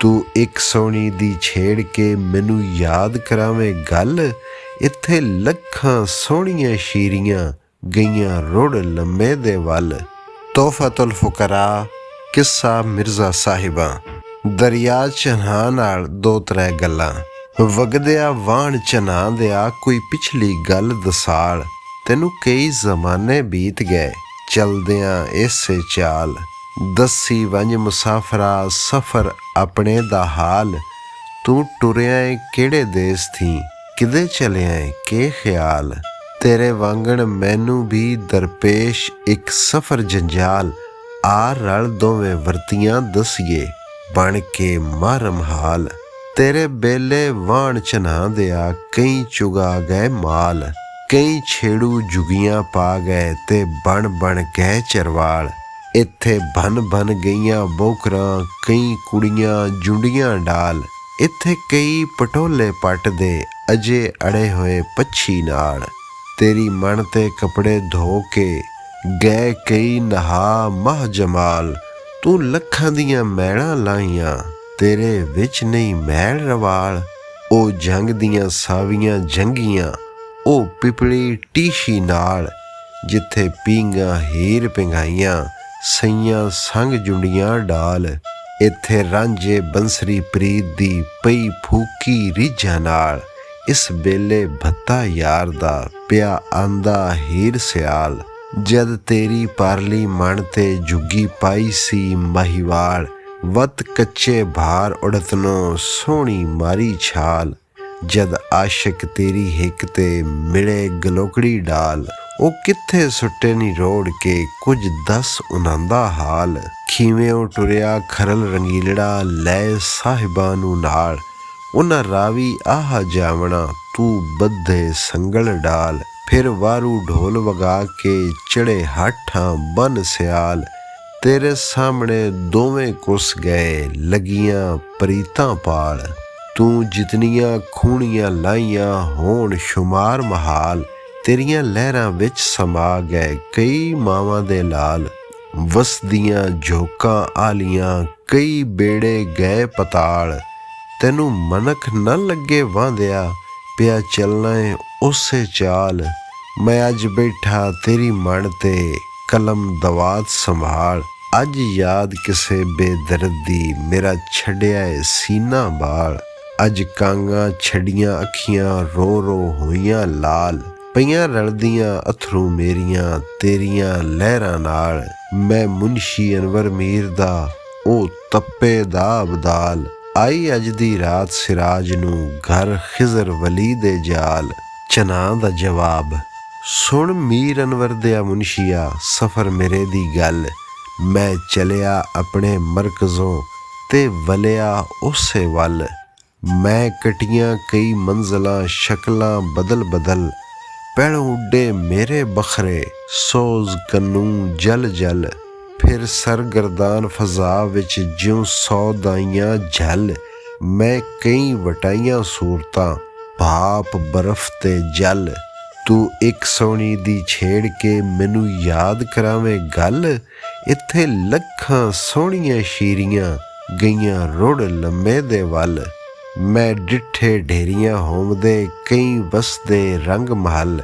ਤੂੰ ਇੱਕ ਸੋਹਣੀ ਦੀ ਛੇੜ ਕੇ ਮੈਨੂੰ ਯਾਦ ਕਰਾਵੇਂ ਗੱਲ। ਇੱਥੇ ਲੱਖਾਂ ਸੋਹਣੀਆਂ ਸ਼ੀਰੀਆਂ ਗਈਆਂ ਰੁੜ ਲੰਮੇ ਦੇ ਵੱਲ। ਤੋਹਫਤੁਲ ਫੁਕਰਾ ਕਿੱਸਾ ਮਿਰਜ਼ਾ ਸਾਹਿਬਾਂ। ਦਰਿਆ ਚਨਾਹ ਨਾਲ ਦੋ ਤਰੇ ਗੱਲਾਂ। ਵਗਦਿਆ ਵਾਣ ਚਨਾਹ ਦਿਆ ਕੋਈ ਪਿਛਲੀ ਗੱਲ ਦਸਾਲ। ਤੈਨੂੰ ਕਈ ਜ਼ਮਾਨੇ ਬੀਤ ਗਏ ਚਲਦਿਆਂ ਇਸੇ ਚਾਲ। ਦੱਸੀ ਵੰਜ ਮੁਸਾਫਰਾ ਸਫ਼ਰ ਆਪਣੇ ਦਾ ਹਾਲ। ਤੂੰ ਟੁਰਿਆ ਏ ਕਿਹੜੇ ਦੇਸ ਥੀ ਕਿਦੇ ਚਲਿਆ ਏ ਕਿ ਖਿਆਲ। ਤੇਰੇ ਵਾਂਗਣ ਮੈਨੂੰ ਵੀ ਦਰਪੇਸ਼ ਇੱਕ ਸਫ਼ਰ ਜੰਜਾਲ। ਆ ਰਲ ਦੋਵੇਂ ਵਰਤੀਆਂ ਦਸੀਏ ਬਣ ਕੇ ਮਾਰਮ ਹਾਲ। ਤੇਰੇ ਬੇਲੇ ਵਾਣ ਚਨਾਹ ਦਿਆ ਕਈ ਚੁਗਾ ਗਏ ਮਾਲ। ਕਈ ਛੇੜੂ ਜੁਗੀਆਂ ਪਾ ਗਏ ਤੇ ਬਣ ਬਣ ਗਏ ਚਰਵਾਲ। ਇੱਥੇ ਬਨ ਬਨ ਗਈਆਂ ਬੋਕਰਾਂ ਕਈ ਕੁੜੀਆਂ ਜੁੰਡੀਆਂ ਡਾਲ। ਇੱਥੇ ਕਈ ਪਟੋਲੇ ਪੱਟਦੇ ਅਜੇ ਅੜੇ ਹੋਏ ਪੱਛੀ ਨਾਲ। ਤੇਰੀ ਮਨ ਤੇ ਕੱਪੜੇ ਧੋ ਕੇ ਗਏ ਕਈ ਨਹਾ ਮਹ ਜਮਾਲ। ਤੂੰ ਲੱਖਾਂ ਦੀਆਂ ਮੈਲਾਂ ਲਾਈਆਂ ਤੇਰੇ ਵਿੱਚ ਨਹੀਂ ਮੈਲ ਰਵਾਲ। ਉਹ ਜੰਗ ਦੀਆਂ ਸਾਵੀਆਂ ਜੰਗੀਆਂ ਉਹ ਪਿਪਲੀ ਟੀਸ਼ੀ ਨਾਲ। ਜਿੱਥੇ ਪੀਂਘਾਂ ਹੀਰ ਪਿੰਗਾਈਆਂ ਸਈਆਂ ਸੰਗ ਜੁੰਡੀਆਂ ਡਾਲ। ਇੱਥੇ ਰਾਂਝੇ ਬੰਸਰੀ ਪ੍ਰੀਤ ਦੀ ਪਈ ਫੂਕੀ ਰੀਝਾਂ ਨਾਲ। ਇਸ ਵੇਲੇ ਭੱਤਾ ਯਾਰ ਦਾ ਪਿਆ ਆਂਦਾ ਹੀਰ ਸਿਆਲ। ਜਦ ਤੇਰੀ ਪਰਲੀ ਮਣ ਤੇ ਜੁੱਗੀ ਪਾਈ ਸੀ ਮਹੀਵਾਲ। ਵਤ ਕੱਚੇ ਭਾਰ ਉੜਤਨੋਂ ਸੋਹਣੀ ਮਾਰੀ ਛਾਲ। ਜਦ ਆਸ਼ਿਕ ਤੇਰੀ ਹਿੱਕ ਤੇ ਮਿਲੇ ਗਲੋਕੜੀ ਡਾਲ। ਉਹ ਕਿੱਥੇ ਸੁੱਟੇ ਨੀ ਰੋੜ ਕੇ ਕੁਝ ਦੱਸ ਉਹਨਾਂ ਦਾ ਹਾਲ। ਖੀਵੇਂ ਉਹ ਟੁਰਿਆ ਖਰਲ ਰੰਗੀਲੜਾ ਲੈ ਸਾਹਿਬਾਂ ਨੂੰ ਨਾਲ। ਉਹਨਾਂ ਰਾਵੀ ਆਹ ਜਾਵਣਾ ਤੂੰ ਬੱਧੇ ਸੰਗਲ ਡਾਲ। ਫਿਰ ਵਾਰੂ ਢੋਲ ਵਗਾ ਕੇ ਚੜੇ ਹਾਠਾਂ ਬਨ ਸਿਆਲ। ਤੇਰੇ ਸਾਹਮਣੇ ਦੋਵੇਂ ਕੁਸ ਗਏ ਲੱਗੀਆਂ ਪ੍ਰੀਤਾਂ ਪਾਲ। ਤੂੰ ਜਿਤਨੀਆਂ ਖੂਣੀਆਂ ਲਾਈਆਂ ਹੋਣ ਸ਼ੁਮਾਰ ਮਹਾਲ। ਤੇਰੀਆਂ ਲਹਿਰਾਂ ਵਿੱਚ ਸਮਾ ਗਏ ਕਈ ਮਾਵਾਂ ਦੇ ਲਾਲ। ਵਸਦੀਆਂ ਝੋਕਾਂ ਆਲੀਆਂ ਕਈ ਬੇੜੇ ਗਏ ਪਤਾਲ। ਤੈਨੂੰ ਮਨਖ ਨਾ ਲੱਗੇ ਵਾਂਦਿਆ ਪਿਆ ਚੱਲਣਾ ਏ ਉਸੇ ਚਾਲ। ਮੈਂ ਅੱਜ ਬੈਠਾ ਤੇਰੀ ਮਣ ਤੇ ਕਲਮ ਦਵਾਤ ਸੰਭਾਲ। ਅੱਜ ਯਾਦ ਕਿਸੇ ਬੇਦਰਦ ਦੀ ਮੇਰਾ ਛੱਡਿਆ ਏ ਸੀਨਾ ਬਾਲ। ਅੱਜ ਕਾਂਗਾਂ ਛੱਡੀਆਂ ਅੱਖੀਆਂ ਰੋ ਰੋ ਹੋਈਆਂ ਲਾਲ। ਪਈਆਂ ਰਲਦੀਆਂ ਅਥਰੂ ਮੇਰੀਆਂ ਤੇਰੀਆਂ ਲਹਿਰਾਂ ਨਾਲ। ਮੈਂ ਮੁਨਸ਼ੀ ਅਨਵਰ ਮੀਰ ਦਾ ਉਹ ਤੱਪੇ ਦਾ ਅਬਦਾਲ। ਆਈ ਅੱਜ ਦੀ ਰਾਤ ਸਿਰਾਜ ਨੂੰ ਘਰ ਖਿਜ਼ਰ ਵਲੀ ਦੇ ਜਾਲ। ਚਨਾਹ ਦਾ ਜਵਾਬ। ਸੁਣ ਮੀਰ ਅਨਵਰ ਦਿਆ ਮੁਨਸ਼ੀਆ ਸਫ਼ਰ ਮੇਰੇ ਦੀ ਗੱਲ। ਮੈਂ ਚਲਿਆ ਆਪਣੇ ਮਰਕਜ਼ੋਂ ਤੇ ਵਲਿਆ ਉਸੇ ਵੱਲ। ਮੈਂ ਕਟੀਆਂ ਕਈ ਮੰਜ਼ਲਾਂ ਸ਼ਕਲਾਂ ਬਦਲ ਬਦਲ। ਪਹਿਲੋਂ ਉੱਡੇ ਮੇਰੇ ਬਖਰੇ ਸੋਜ਼ ਕੰਨੂ ਜਲ ਜਲ। ਫਿਰ ਸਰਗਰਦਾਨ ਫਜ਼ਾ ਵਿੱਚ ਜਿਉਂ ਸੌ ਦਾਈਆਂ ਝਲ। ਮੈਂ ਕਈ ਵਟਾਈਆਂ ਸੂਰਤਾਂ ਭਾਪ ਬਰਫ਼ ਤੇ ਜਲ। ਤੂੰ ਇੱਕ ਸੋਹਣੀ ਦੀ ਛੇੜ ਕੇ ਮੈਨੂੰ ਯਾਦ ਕਰਾਵੇਂ ਗੱਲ। ਇੱਥੇ ਲੱਖਾਂ ਸੋਹਣੀਆਂ ਸ਼ੀਰੀਆਂ ਗਈਆਂ ਰੁੜ ਲੰਮੇ ਦੇ ਵੱਲ। ਮੈਂ ਡਿੱਠੇ ਢੇਰੀਆਂ ਹੋਮਦੇ ਕਈ ਵਸਦੇ ਰੰਗ ਮਹਲ।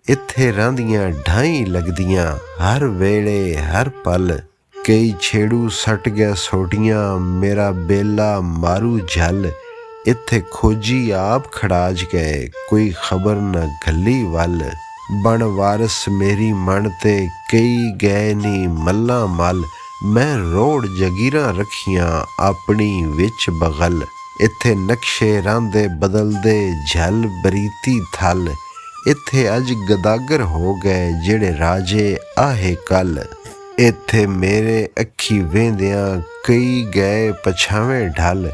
ਇੱਥੇ ਰਹਿੰਦੀਆਂ ਢਾਈ ਲੱਗਦੀਆਂ ਹਰ ਵੇਲੇ ਹਰ ਪਲ। ਕਈ ਛੇੜੂ ਸੱਟ ਗਿਆ ਸੋਟੀਆਂ ਮੇਰਾ ਬੇਲਾ ਮਾਰੂ ਝਲ। ਇੱਥੇ ਖੋਜੀ ਆਪ ਖੜਾਜ ਗਏ ਕੋਈ ਖਬਰ ਨਾ ਗੱਲੀ ਵੱਲ। ਬਣ ਵਾਰਸ ਮੇਰੀ ਮਣ ਤੇ ਕਈ ਗਏ ਨੀ ਮੱਲਾਂ ਮਲ। ਮੈਂ ਰੋੜ ਜਗੀਰਾਂ ਰੱਖੀਆਂ ਆਪਣੀ ਵਿੱਚ ਬਗਲ। ਇੱਥੇ ਨਕਸ਼ੇ ਰਾਂਦੇ ਬਦਲਦੇ ਝਲ ਬਰੀਤੀ ਥਲ। ਇੱਥੇ ਅੱਜ ਗਦਾਗਰ ਹੋ ਗਏ ਜਿਹੜੇ ਰਾਜੇ ਆਹੇ ਕੱਲ। ਇੱਥੇ ਮੇਰੇ ਅੱਖੀ ਵੇਂਦਿਆਂ ਕਈ ਗਏ ਪਛਾਵੇਂ ਢਲ।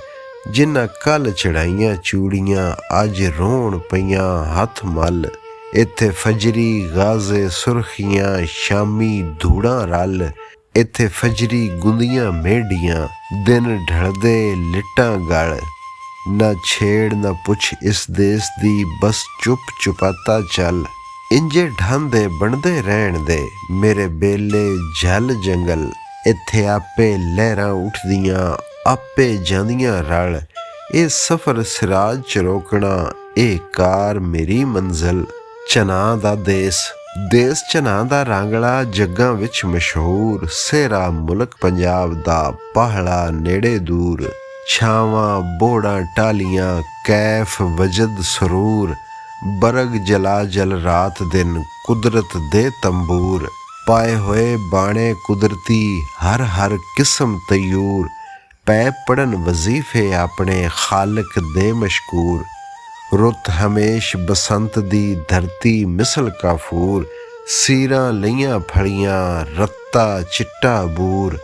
ਜਿਨ੍ਹਾਂ ਕੱਲ ਚੜਾਈਆਂ ਚੂੜੀਆਂ ਅੱਜ ਰੋਣ ਪਈਆਂ ਹੱਥ ਮਲ। ਇੱਥੇ ਫਜਰੀ ਗਾਜ਼ੇ ਸੁਰਖੀਆਂ ਸ਼ਾਮੀ ਧੂੜਾਂ ਰਲ। ਇੱਥੇ ਫਜਰੀ ਗੁੰਦੀਆਂ ਮੇਢੀਆਂ ਦਿਨ ਢਲਦੇ ਲਿਟਾਂ ਗਲ। ਨਾ ਛੇੜ ਨਾ ਪੁੱਛ ਇਸ ਦੇਸ ਦੀ ਬਸ ਚੁੱਪ ਚੁਪਾਤਾ ਚੱਲ। ਇੰਜੇ ਢਾਂਦੇ ਬਣਦੇ ਰਹਿਣ ਦੇ ਮੇਰੇ ਬੇਲੇ ਝਲ ਜੰਗਲ। ਇੱਥੇ ਆਪੇ ਲਹਿਰਾਂ ਉੱਠਦੀਆਂ ਆਪੇ ਜਾਂਦੀਆਂ ਰਲ। ਇਹ ਸਫ਼ਰ ਸਿਰਾਜ 'ਚ ਰੋਕਣਾ, ਇਹ ਕਾਰ ਮੇਰੀ ਮੰਜ਼ਿਲ। ਚਨਾ ਦਾ ਦੇਸ ਚਨਾ ਦਾ ਰਾਂਗਲਾ ਜੱਗਾਂ ਵਿੱਚ ਮਸ਼ਹੂਰ। ਸਿਹਰਾ ਮੁਲਕ ਪੰਜਾਬ ਦਾ, ਪਾਹੜਾ ਨੇੜੇ ਦੂਰ। ਛਾਵਾਂ ਬੋੜਾਂ ਟਾਲੀਆਂ, ਕੈਫ ਵਜਦ ਸਰੂਰ। ਬਰਗ ਜਲਾ ਜਲ ਰਾਤ ਦਿਨ, ਕੁਦਰਤ ਦੇ ਤੰਬੂਰ। ਪਾਏ ਹੋਏ ਬਾਣੇ ਕੁਦਰਤੀ, ਹਰ ਹਰ ਕਿਸਮ ਤਯੂਰ। ਪੈ ਪੜਨ ਵਜ਼ੀਫੇ ਆਪਣੇ, ਖਾਲਕ ਦੇ ਮਸ਼ਕੂਰ। ਰੁੱਤ ਹਮੇਸ਼ ਬਸੰਤ ਦੀ, ਧਰਤੀ ਮਿਸਲ ਕਾਫੂਰ। ਸੀਰਾਂ ਲਈਆਂ ਫਲੀਆਂ, ਰੱਤਾ ਚਿੱਟਾ ਬੂਰ।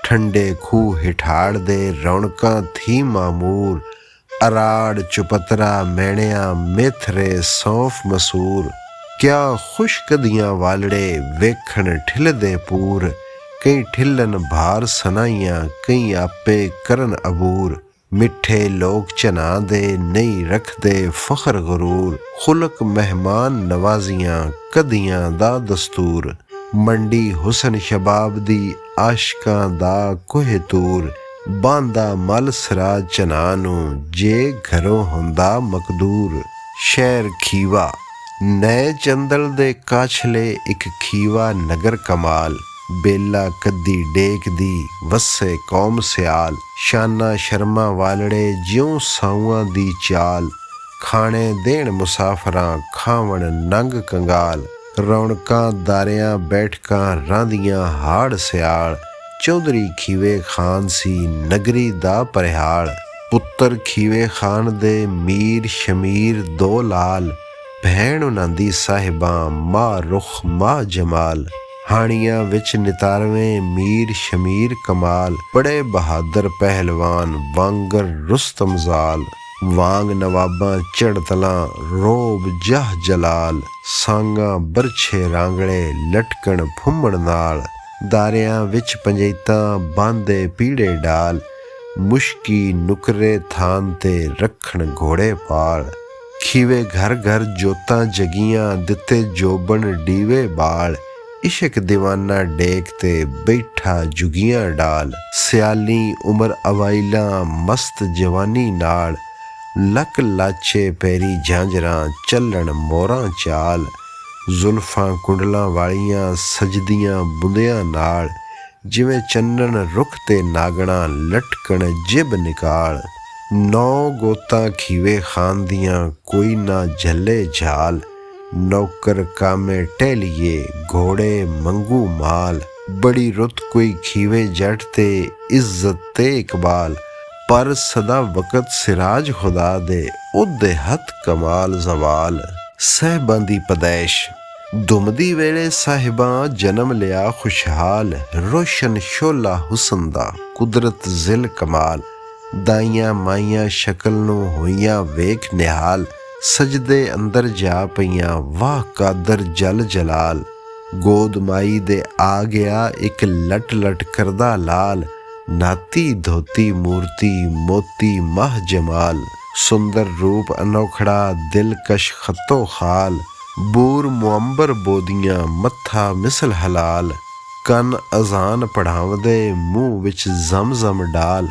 ਠੰਡੇ ਖੂਹ ਹਿਠਾੜ ਦੇ, ਰੌਣਕਾਂ ਥੀ ਮਾਮੂਰ। ਅਰਾੜ ਚੁਪਤਰਾ ਮੈਣਿਆ, ਮੇਥਰੇ ਸੌਂਫ ਮਸੂਰ। ਕਿਆ ਖੁਸ਼ਕਦੀਆਂ ਵਾਲੜੇ, ਵੇਖਣ ਠਿਲਦੇ ਪੂਰ। ਕਈ ਠਿੱਲਣ ਭਾਰ ਸਨਾਈਆਂ, ਕਈ ਆਪੇ ਕਰਨ ਅਬੂਰ। ਮਿੱਠੇ ਲੋਕ ਚਨਾ ਦੇ, ਨਹੀਂ ਰੱਖਦੇ ਫਖਰ ਗਰੂਰ। ਖੁਲਕ ਮਹਿਮਾਨ ਨਵਾਜ਼ੀਆਂ, ਕਦੀਆਂ ਦਾ ਦਸਤੂਰ। ਮੰਡੀ ਹੁਸਨ ਸ਼ਬਾਬ ਦੀ, ਆਸ਼ਕਾਂ ਦਾ ਕੋਹ ਤੂਰ। ਬਾਂਦਾ ਮਲ ਸਰਾਜ ਚਨਾ ਨੂੰ, ਜੇ ਘਰੋਂ ਹੁੰਦਾ ਮਕਦੂਰ। ਸ਼ਹਿਰ ਖੀਵਾ ਨਏ ਚੰਦਲ ਦੇ ਕਾਛਲੇ, ਇੱਕ ਖੀਵਾ ਨਗਰ ਕਮਾਲ। ਬੇਲਾ ਕੱਦੀ ਡੇਕਦੀ, ਵਸੇ ਕੌਮ ਸਿਆਲ। ਸ਼ਾਨਾ ਸ਼ਰਮਾ ਵਾਲੜੇ, ਜਿਉਂ ਸਾਊਆਂ ਦੀ ਚਾਲ। ਖਾਣੇ ਦੇਣ ਮੁਸਾਫਰਾਂ, ਖਾਵਣ ਨੰਗ ਕੰਗਾਲ। ਰੌਣਕਾਂ ਦਾਰਿਆਂ ਬੈਠਕਾਂ, ਰਾਂਦੀਆਂ ਹਾੜ ਸਿਆਲ। ਚੌਧਰੀ ਖੀਵੇ ਖਾਨ ਸੀ, ਨਗਰੀ ਦਾ ਪਰਿਹਾਲ। ਪੁੱਤਰ ਖੀਵੇ ਖਾਨ ਦੇ, ਮੀਰ ਸ਼ਮੀਰ ਦੋ ਲਾਲ। ਭੈਣ ਉਹਨਾਂ ਦੀ ਸਾਹਿਬਾਂ, ਮਾਂ ਰੁਖ ਮਾਂ ਜਮਾਲ। ਹਾਣੀਆਂ ਵਿੱਚ ਨਿਤਾਰਵੇਂ, ਮੀਰ ਸ਼ਮੀਰ ਕਮਾਲ। ਬੜੇ ਬਹਾਦਰ ਪਹਿਲਵਾਨ, ਵਾਂਗਰ ਰੁਸਤਮ ਜ਼ਾਲ। ਵਾਂਗ ਨਵਾਬਾਂ ਚੜਤਲਾਂ, ਰੋਬ ਜਹ ਜਲਾਲ। ਸਾਂਗਾਂ ਬਰਛੇ ਰਾਂਗੜੇ, ਲਟਕਣ ਫੁੰਮਣ ਨਾਲ। ਦਾਰਿਆਂ ਵਿੱਚ ਪੰਜੈਤਾਂ, ਬਾਂਦੇ ਪੀੜੇ ਡਾਲ। ਮੁਸ਼ਕੀ ਨੁਕਰੇ ਥਾਨ ਤੇ, ਰੱਖਣ ਘੋੜੇ ਪਾਲ। ਖੀਵੇ ਘਰ ਘਰ ਜੋਤਾਂ ਜਗੀਆਂ, ਦਿੱਤੇ ਜੋਬਨ ਡੀਵੇ ਬਾਲ। ਇਸ਼ਕ ਦੀਵਾਨਾ ਡੇਕ ਤੇ, ਬੈਠਾ ਜੁਗੀਆਂ ਡਾਲ। ਸਿਆਲੀ ਉਮਰ ਅਵਾਈਲਾਂ, ਮਸਤ ਜਵਾਨੀ ਨਾਲ। ਲੱਕ ਲਾਚੇ ਪੈਰੀ ਝਾਂਜਰਾਂ, ਚੱਲਣ ਮੋਰਾਂ ਚਾਲ। ਜ਼ੁਲਫਾਂ ਕੁੰਡਲਾਂ ਵਾਲੀਆਂ, ਸਜਦੀਆਂ ਬੁੰਦਿਆਂ ਨਾਲ। ਜਿਵੇਂ ਚੰਨਣ ਰੁੱਖ ਤੇ ਨਾਗਣਾ, ਲਟਕਣ ਜਿਬ ਨਿਕਾਲ। ਨੌ ਗੋਤਾਂ ਖੀਵੇ ਖਾਨ ਦੀਆਂ, ਕੋਈ ਨਾ ਝੱਲੇ ਝਾਲ। ਨੌਕਰ ਕਾਮੇ ਟਹਿਲੀਏ, ਘੋੜੇ ਮੰਗੂ ਮਾਲ। ਬੜੀ ਰੁੱਤ ਕੋਈ ਖੀਵੇ ਜੱਟ ਤੇ, ਇੱਜ਼ਤ ਤੇ ਇਕਬਾਲ। ਪਰ ਸਦਾ ਵਕਤ ਸਿਰਾਜ ਖੁਦਾ ਦੇ, ਉਹਦੇ ਹੱਥ ਕਮਾਲ ਜ਼ਵਾਲ। ਸਾਹਿਬਾਂ ਦੀ ਪਦੈਸ਼ ਦੁਮਦੀ ਵੇਲੇ ਸਾਹਿਬਾਂ, ਜਨਮ ਲਿਆ ਖੁਸ਼ਹਾਲ। ਰੋਸ਼ਨ ਸ਼ੋਲਾ ਹੁਸਨ ਦਾ, ਕੁਦਰਤ ਜ਼ਿਲ ਕਮਾਲ। ਦਾਈਆਂ ਮਾਈਆਂ ਸ਼ਕਲ ਨੂੰ, ਹੋਈਆਂ ਵੇਖ ਨਿਹਾਲ। ਸਜਦੇ ਅੰਦਰ ਜਾ ਪਈਆਂ, ਵਾਹ ਕਾਦਰ ਜਲ ਜਲਾਲ। ਗੋਦ ਮਾਈ ਦੇ ਆ ਗਿਆ, ਇੱਕ ਲਟ ਲਟ ਕਰਦਾ ਲਾਲ। ਨਾਤੀ ਧੋਤੀ ਮੂਰਤੀ, ਮੋਤੀ ਮਹ ਜਮਾਲ। ਸੁੰਦਰ ਰੂਪ ਅਨੋਖੜਾ, ਦਿਲਕਸ਼ ਖੱਤੋ ਖਾਲ। ਬੂਰ ਮੁਅੰਬਰ ਬੋਦੀਆਂ, ਮੱਥਾ ਮਿਸਲ ਹਲਾਲ। ਕੰਨ ਅਜ਼ਾਨ ਪੜ੍ਹਾਵਦੇ, ਮੂੰਹ ਵਿੱਚ ਜ਼ਮਜ਼ਮ ਡਾਲ।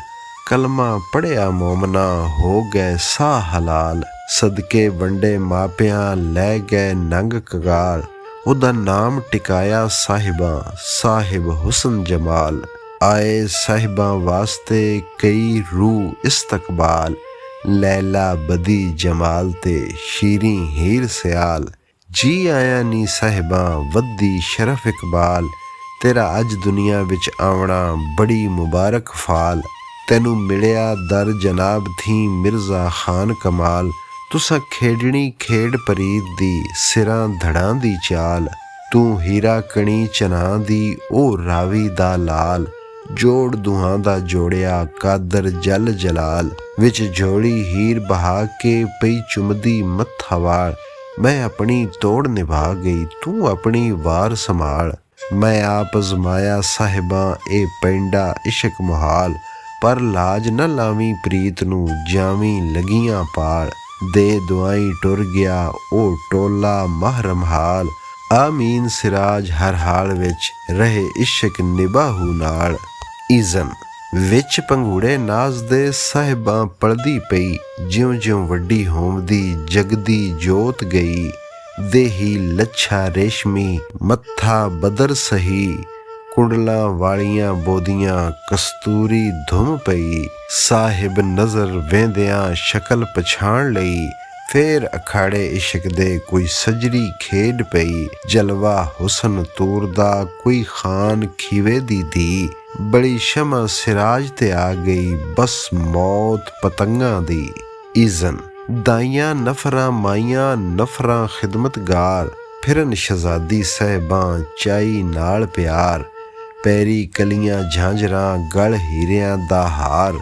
ਕਲਮਾ ਪੜ੍ਹਿਆ ਮੋਮਨਾ, ਹੋ ਗਏ ਸਾਹ ਹਲਾਲ। ਸਦਕੇ ਵੰਡੇ ਮਾਪਿਆਂ, ਲੈ ਗਏ ਨੰਗ ਕਗਾਲ। ਉਹਦਾ ਨਾਮ ਟਿਕਾਇਆ ਸਾਹਿਬਾਂ, ਸਾਹਿਬ ਹੁਸਨ ਜਮਾਲ। ਆਏ ਸਾਹਿਬਾਂ ਵਾਸਤੇ, ਕਈ ਰੂਹ ਇਸਤਕਬਾਲ। ਲੈਲਾ ਬਦੀ ਜਮਾਲ ਤੇ, ਸ਼ੀਰੀਂ ਹੀਰ ਸਿਆਲ। ਜੀ ਆਇਆ ਨੀ ਸਾਹਿਬਾਂ, ਵੱਦੀ ਸ਼ਰਫ ਇਕਬਾਲ। ਤੇਰਾ ਅੱਜ ਦੁਨੀਆ ਵਿੱਚ ਆਵਣਾ, ਬੜੀ ਮੁਬਾਰਕ ਫਾਲ। ਤੈਨੂੰ ਮਿਲਿਆ ਦਰ ਜਨਾਬ ਥੀ, ਮਿਰਜ਼ਾ ਖਾਨ ਕਮਾਲ। ਤੁਸਾਂ ਖੇਡਣੀ ਖੇਡ ਪਰੀਤ ਦੀ, ਸਿਰਾਂ ਧੜਾਂ ਦੀ ਚਾਲ। ਤੂੰ ਹੀਰਾ ਕਣੀ ਚਨਾ ਦੀ, ਉਹ ਰਾਵੀ ਦਾ ਲਾਲ। ਜੋੜ ਦੁਹਾਂ ਦਾ ਜੋੜਿਆ, ਕਾਦਰ ਜਲ ਜਲਾਲ। ਵਿੱਚ ਜੋੜੀ ਹੀਰ ਬਹਾ ਕੇ, ਪਈ ਚੁੰਮਦੀ ਮੱਥਾ ਵਾਲ। ਮੈਂ ਆਪਣੀ ਤੋੜ ਨਿਭਾ ਗਈ, ਤੂੰ ਆਪਣੀ ਵਾਰ ਸੰਭਾਲ। ਮੈਂ ਆਪ ਅਜ਼ਮਾਇਆ ਸਾਹਿਬਾਂ, ਇਹ ਪੈਂਡਾ ਇਸ਼ਕ ਮੁਹਾਲ। ਪਰ ਲਾਜ ਨਾ ਲਾਵੀਂ ਪ੍ਰੀਤ ਨੂੰ, ਜਾਵੀਂ ਲੱਗੀਆਂ ਪਾਲ। ਦੇ ਦੁਆਈ ਟੁਰ ਗਿਆ, ਉਹ ਟੋਲਾ ਮਹਰਮ ਹਾਲ। ਆਮੀਨ ਸਿਰਾਜ ਹਰ ਹਾਲ ਵਿੱਚ, ਰਹੇ ਇਸ਼ਕ ਨਿਬਾਹੂ ਨਾਲ। ਈਜ਼ਨ ਵਿੱਚ ਪੰਘੂੜੇ ਨਾਜ਼ ਦੇ ਸਾਹਿਬਾਂ ਪਲਦੀ ਪਈ, ਜਿਉਂ-ਜਿਉਂ ਵੱਡੀ ਹੋਂਵਦੀ ਜਗਦੀ ਜੋਤ ਗਈ। ਦੇਹੀ ਲੱਛਾ ਰੇਸ਼ਮੀ, ਮੱਥਾ ਬਦਰ ਸਹੀ, ਕੁੰਡਲਾਂ ਵਾਲੀਆਂ ਬੋਦੀਆਂ ਕਸਤੂਰੀ ਧੁੰਮ ਪਈ। ਸਾਹਿਬ ਨਜ਼ਰ ਵੇਂਦਿਆਂ ਸ਼ਕਲ ਪਛਾਣ ਲਈ, ਫੇਰ ਅਖਾੜੇ ਇਸ਼ਕ ਦੇ ਕੋਈ ਸਜਰੀ ਖੇਡ ਪਈ। ਜਲਵਾ ਹੁਸਨ ਤੂਰਦਾ ਕੋਈ ਖਾਨ ਖੀਵੇ ਦੀ ਧੀ, ਬੜੀ ਸ਼ਮਾ ਸਿਰਾਜ ਤੇ ਆ ਗਈ ਬਸ ਮੌਤ ਪਤੰਗਾਂ ਦੀ। ਈਜ਼ਨ ਦਾਈਆਂ ਨਫਰਾਂ ਮਾਈਆਂ ਨਫਰਾਂ ਖਿਦਮਤਗਾਰ, ਫਿਰਨ ਸ਼ਹਜ਼ਾਦੀ ਸਾਹਿਬਾਂ ਚਾਈ ਨਾਲ ਪਿਆਰ। ਪੈਰੀ ਕਲੀਆਂ ਝਾਂਜਰਾਂ ਗਲ ਹੀਰਿਆਂ ਦਾ ਹਾਰ,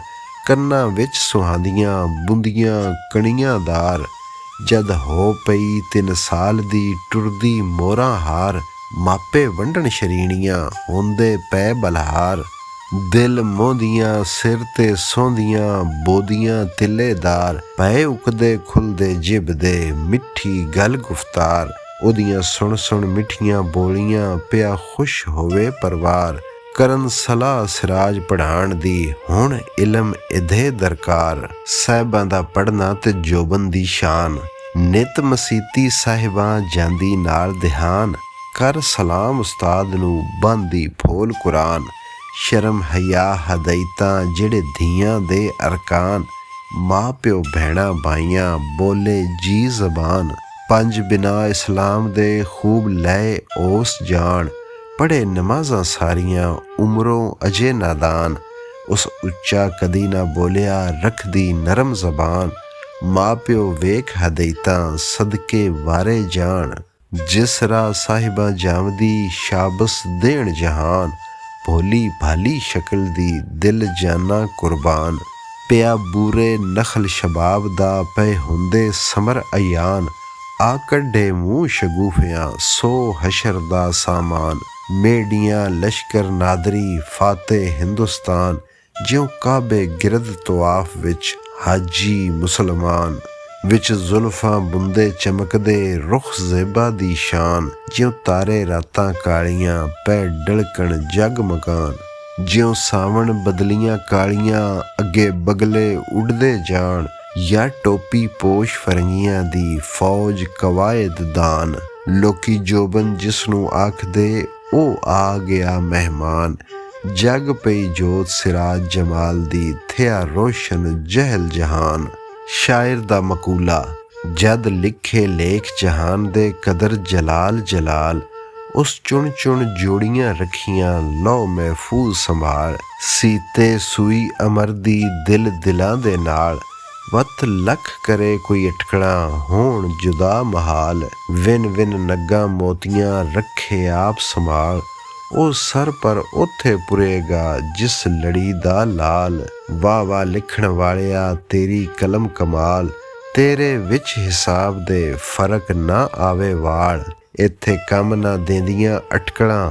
ਕੰਨਾਂ ਵਿੱਚ ਸੁਹਾਂਦੀਆਂ ਬੁੰਦੀਆਂ ਕਣੀਆਂ ਦਾਰ। ਜਦ ਹੋ ਪਈ 3 ਸਾਲ ਦੀ ਟੁਰਦੀ ਮੋਹਰਾਂ ਹਾਰ, ਮਾਪੇ ਵੰਡਣ ਸ਼ਰੀਣੀਆਂ ਹੁੰਦੇ ਪੈ ਬਲਹਾਰ। ਦਿਲ ਮੋਹਦੀਆਂ ਸਿਰ ਤੇ ਸੌਂਦੀਆਂ ਬੋਦੀਆਂ ਤਿੱਲੇਦਾਰ, ਪਏ ਉਕਦੇ ਖੁੱਲਦੇ ਜਿਬ ਦੇ ਮਿੱਠੀ ਗੱਲ ਗੁਫਤਾਰ। ਉਹਦੀਆਂ ਸੁਣ ਸੁਣ ਮਿੱਠੀਆਂ ਬੋਲੀਆਂ ਪਿਆ ਖੁਸ਼ ਹੋਵੇ ਪਰਿਵਾਰ। ਕਰਨ ਸਲਾਹ ਸਿਰਾਜ ਪੜ੍ਹਾਉਣ ਦੀ ਹੁਣ ਇਲਮ ਇਦੇ ਦਰਕਾਰ। ਸਾਹਿਬਾਂ ਦਾ ਪੜ੍ਹਨਾ ਤੇ ਜੋਬਨ ਦੀ ਸ਼ਾਨ, ਨਿਤ ਮਸੀਤੀ ਸਾਹਿਬਾਂ ਜਾਂਦੀ ਨਾਲ ਦਿਹਾਨ। ਕਰ ਸਲਾਮ ਉਸਤਾਦ ਨੂੰ ਬੰਦੀ ਫੋਲ ਕੁਰਾਨ, ਸ਼ਰਮ ਹਯਾ ਹਦਾਇਤਾਂ ਜਿਹੜੇ ਧੀਆਂ ਦੇ ਅਰਕਾਨ। ਮਾਂ ਪਿਓ ਭੈਣਾਂ ਬਾਈਆਂ ਬੋਲੇ ਜੀ ਜ਼ਬਾਨ, 5 ਬਿਨਾ ਇਸਲਾਮ ਦੇ ਖੂਬ ਲਏ ਉਸ ਜਾਣ। ਪੜ੍ਹੇ ਨਮਾਜ਼ਾਂ ਸਾਰੀਆਂ ਉਮਰੋਂ ਅਜੇ ਨਾਦਾਨ, ਉਸ ਉੱਚਾ ਕਦੀ ਨਾ ਬੋਲਿਆ ਰੱਖਦੀ ਨਰਮ ਜ਼ਬਾਨ। ਮਾਂ ਪਿਓ ਵੇਖ ਹਦਾਇਤਾਂ ਸਦਕੇ ਵਾਰੇ ਜਾਣ, ਜਿਸ ਰਾਹ ਸਾਹਿਬਾਂ ਜਾਵਦੀ ਸ਼ਾਬਸ ਦੇਣ ਜਹਾਨ। ਭੋਲੀ ਭਾਲੀ ਸ਼ਕਲ ਦੀ ਦਿਲ ਜਾਨਾ ਕੁਰਬਾਨ, ਪਿਆ ਬੂਰੇ ਨਖਲ ਸ਼ਬਾਬ ਦਾ ਪਏ ਹੁੰਦੇ ਸਮਰ ਅਯਾਨ। ਆ ਕੱਢੇ ਮੂੰਹ ਸ਼ਗੂਫਿਆਂ ਸੋ ਹਸ਼ਰ ਦਾ ਸਾਮਾਨ, ਮੇਡੀਆਂ ਲਸ਼ਕਰ ਨਾਦਰੀ ਫਾਤੇ ਹਿੰਦੁਸਤਾਨ। ਜਿਉਂ ਕਾਬੇ ਗਿਰਦ ਤਵਾਫ ਵਿੱਚ ਹਾਜੀ ਮੁਸਲਮਾਨ, ਵਿੱਚ ਜ਼ੁਲਫਾਂ ਬੁੰਦੇ ਚਮਕਦੇ ਰੁਖ ਜ਼ੇਬਾ ਦੀ ਸ਼ਾਨ। ਜਿਉਂ ਤਾਰੇ ਰਾਤਾਂ ਕਾਲੀਆਂ ਪੈ ਡਲਕਣ ਜਗ ਮਕਾਨ, ਜਿਉਂ ਸਾਵਣ ਬਦਲੀਆਂ ਕਾਲੀਆਂ ਅੱਗੇ ਬਗਲੇ ਉੱਡਦੇ ਜਾਣ। ਜਾਂ ਟੋਪੀ ਪੋਸ਼ ਫਰੰਗੀਆਂ ਦੀ ਫੌਜ ਕਵਾਇਦ ਦਾਨ, ਲੋਕੀ ਜੋਬਨ ਜਿਸ ਨੂੰ ਆਖਦੇ ਉਹ ਆ ਗਿਆ ਮਹਿਮਾਨ। ਜਗ ਪਈ ਜੋਤ ਸਿਰਾਜ ਜਮਾਲ ਦੀ, ਥਿਆ ਰੋਸ਼ਨ ਜਹਲ ਜਹਾਨ। ਸ਼ਾਇਰ ਦਾ ਮਕੂਲਾ, ਜਦ ਲਿਖੇ ਲੇਖ ਜਹਾਨ ਦੇ ਕਦਰ ਜਲਾਲ ਜਲਾਲ। ਉਸ ਚੁਣ ਚੁਣ ਜੋੜੀਆਂ ਰੱਖੀਆਂ ਲਓ ਮਹਿਫੂਜ਼ ਸੰਭਾਲ। ਸੀਤੇ ਸੂਈ ਅਮਰ ਦੀ ਦਿਲ ਦਿਲਾਂ ਦੇ ਨਾਲ, ਵੱਤ ਲੱਖ ਕਰੇ ਕੋਈ ਅਟਕਣਾ ਹੋਣ ਜੁਦਾ ਮਹਾਲ। ਵਿਨ ਵਿਨ ਨੱਗਾ ਮੋਤੀਆਂ ਰੱਖੇ ਆਪ ਸੰਭਾਲ, ਉਹ ਸਰ ਪਰ ਉੱਥੇ ਪੁਰੇਗਾ ਜਿਸ ਲੜੀ ਦਾ ਲਾਲ। ਵਾਹ ਵਾਹ ਲਿਖਣ ਵਾਲਿਆ ਤੇਰੀ ਕਲਮ ਕਮਾਲ, ਤੇਰੇ ਵਿੱਚ ਹਿਸਾਬ ਦੇ ਫਰਕ ਨਾ ਆਵੇ ਵਾਲ। ਇੱਥੇ ਕੰਮ ਨਾ ਦੇਂਦੀਆਂ ਅਟਕਲਾਂ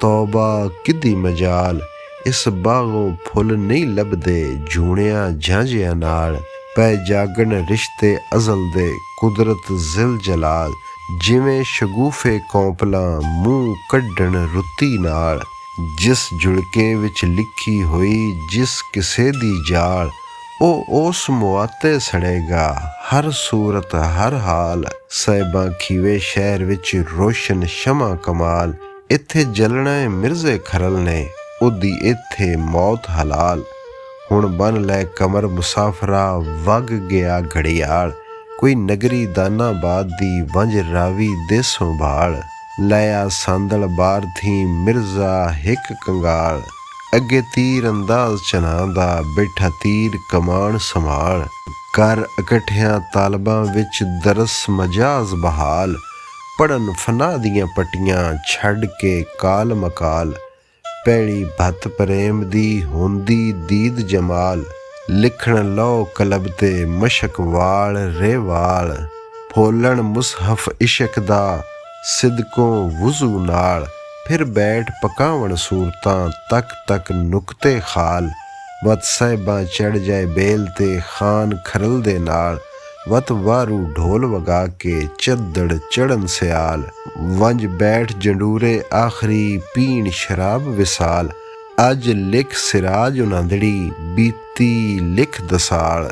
ਤੌਬਾ ਕਿੱਦੀ ਮਜਾਲ। ਇਸ ਬਾਗੋਂ ਫੁੱਲ ਨਹੀਂ ਲੱਭਦੇ ਜੂਣਿਆਂ ਝਾਂਜਿਆਂ ਨਾਲ, ਪੈ ਜਾਗਣ ਰਿਸ਼ਤੇ ਅਜ਼ਲ ਦੇ ਕੁਦਰਤ ਜ਼ਿਲ ਜਲਾਲ। ਜਿਵੇਂ ਸ਼ਗੂਫੇ ਕੌਂਪਲਾਂ ਮੂੰਹ ਕੱਢਣ ਰੁੱਤੀ ਨਾਲ, ਜਿਸ ਜੁੜਕੇ ਵਿੱਚ ਲਿਖੀ ਹੋਈ ਜਿਸ ਕਿਸੇ ਦੀ ਜਾਲ। ਉਹ ਉਸ ਮੁਆਤੇ ਸੜੇਗਾ ਹਰ ਸੂਰਤ ਹਰ ਹਾਲ। ਸਾਹਿਬਾਂ ਖੀਵੇ ਸ਼ਹਿਰ ਵਿੱਚ ਰੋਸ਼ਨ ਸ਼ਮਾ ਕਮਾਲ, ਇੱਥੇ ਜਲਣਾ ਮਿਰਜ਼ੇ ਖਰਲ ਨੇ ਉਹਦੀ ਇੱਥੇ ਮੌਤ ਹਲਾਲ। ਹੁਣ ਬਨ ਲੈ ਕਮਰ ਮੁਸਾਫਰਾ ਵਗ ਗਿਆ ਘੜਿਆਲ, ਕੋਈ ਨਗਰੀ ਦਾਨਾਬਾਦ ਦੀ ਵੰਝ ਰਾਵੀ ਦੇ ਸੰਭਾਲ। ਲਿਆ ਸਾਂਦਲ ਬਾਰ ਥੀ ਮਿਰਜ਼ਾ ਹਿੱਕ ਕੰਗਾਲ, ਅੱਗੇ ਤੀਰ ਅੰਦਾਜ਼ ਚਨਾ ਦਾ ਬੈਠਾ ਤੀਰ ਕਮਾਨ ਸੰਭਾਲ। ਕਰ ਇਕੱਠਿਆਂ ਤਾਲਬਾਂ ਵਿੱਚ ਦਰਸ ਮਜਾਜ਼ ਬਹਾਲ, ਪੜਨ ਫਨਾ ਦੀਆਂ ਪੱਟੀਆਂ ਛੱਡ ਕੇ ਕਾਲ ਮਕਾਲ। ਪੈੜੀ ਭੱਤ ਪ੍ਰੇਮ ਦੀ ਹੁੰਦੀ ਦੀਦ ਜਮਾਲ, ਲਿਖਣ ਲਓ ਕਲਬ ਤੇ ਮਸ਼ਕ ਵਾਲ ਰੇਵਾਲ। ਫੋਲਣ ਮੁਸਹਫ ਇਸ਼ਕ ਦਾ ਸਿਦਕੋਂ ਵੁਜ਼ੂ ਨਾਲ, ਫਿਰ ਬੈਠ ਪਕਾਵਣ ਸੂਰਤਾਂ ਤੱਕ ਤੱਕ ਨੁਕਤੇ ਖਾਲ। ਵਤ ਸਾਹਿਬਾਂ ਚੜ੍ਹ ਜਾਏ ਬੇਲ ਤੇ ਖਾਨ ਖਰਲ ਦੇ ਨਾਲ, ਵਤ ਵਾਰੂ ਢੋਲ ਵਗਾ ਕੇ ਚੱਦੜ ਚੜਨ ਸਿਆਲ। ਵੰਜ ਬੈਠ ਜੰਡੂਰੇ ਆਖਰੀ ਪੀਣ ਸ਼ਰਾਬ ਵਿਸਾਲ, ਅੱਜ ਲਿਖ ਸਿਰਾਜ ਉਨਾਂਦੜੀ ਬੀਤੀ ਲਿਖ ਦਸਾਲ।